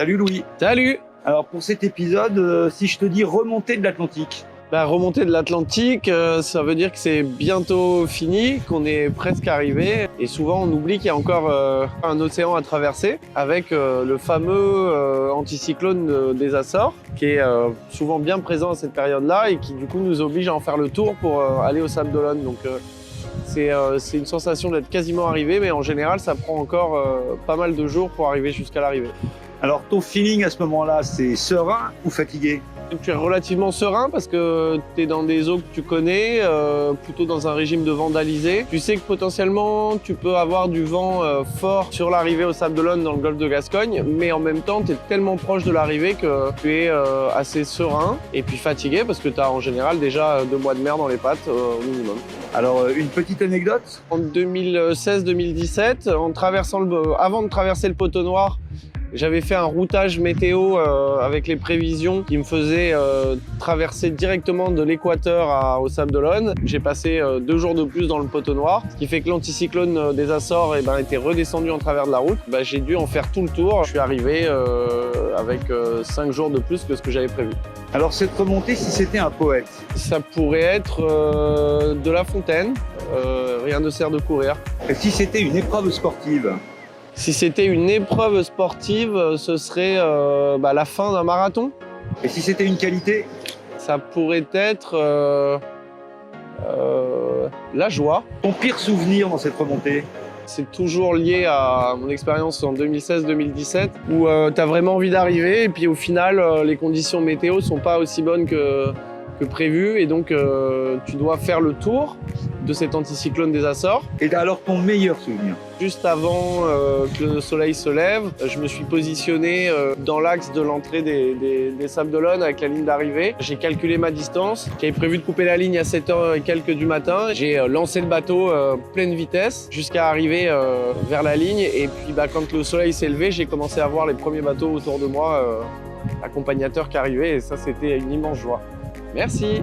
Salut Louis. Salut! Alors pour cet épisode, si je te dis remontée de l'Atlantique. Remontée de l'Atlantique, ça veut dire que c'est bientôt fini, qu'on est presque arrivé. Et souvent, on oublie qu'il y a encore un océan à traverser avec le fameux anticyclone des Açores, qui est souvent bien présent à cette période-là et qui du coup nous oblige à en faire le tour pour aller au Sable d'Olonne. Donc c'est une sensation d'être quasiment arrivé, mais en général, ça prend encore pas mal de jours pour arriver jusqu'à l'arrivée. Alors ton feeling à ce moment-là, c'est serein ou fatigué? Tu es relativement serein parce que tu es dans des eaux que tu connais, plutôt dans un régime de vent d'alizé. Tu sais que potentiellement tu peux avoir du vent fort sur l'arrivée au Sable d'Olonne dans le golfe de Gascogne, mais en même temps tu es tellement proche de l'arrivée que tu es assez serein et puis fatigué parce que tu as en général déjà 2 mois de mer dans les pattes au minimum. Alors une petite anecdote? En 2016-2017, avant de traverser le Poteau Noir, j'avais fait un routage météo avec les prévisions qui me faisaient traverser directement de l'équateur au Sable d'Olonne. J'ai passé 2 jours de plus dans le Poteau Noir, ce qui fait que l'anticyclone des Açores était redescendu en travers de la route. J'ai dû en faire tout le tour. Je suis arrivé avec 5 jours de plus que ce que j'avais prévu. Alors cette remontée, si c'était un poète? Ça pourrait être de La Fontaine, rien ne sert de courir. Et si c'était une épreuve sportive? Si c'était une épreuve sportive, ce serait la fin d'un marathon. Et si c'était une qualité? Ça pourrait être la joie. Ton pire souvenir dans cette remontée? C'est toujours lié à mon expérience en 2016-2017 où tu as vraiment envie d'arriver et puis au final, les conditions météo sont pas aussi bonnes que prévu et donc tu dois faire le tour de cet anticyclone des Açores. Et alors ton meilleur souvenir? Juste avant que le soleil se lève, je me suis positionné dans l'axe de l'entrée des Sables d'Olonne avec la ligne d'arrivée. J'ai calculé ma distance. J'avais prévu de couper la ligne à 7h et quelques du matin. J'ai lancé le bateau pleine vitesse jusqu'à arriver vers la ligne. Et puis quand le soleil s'est levé, j'ai commencé à voir les premiers bateaux autour de moi, accompagnateurs qui arrivaient. Et ça, c'était une immense joie. Merci.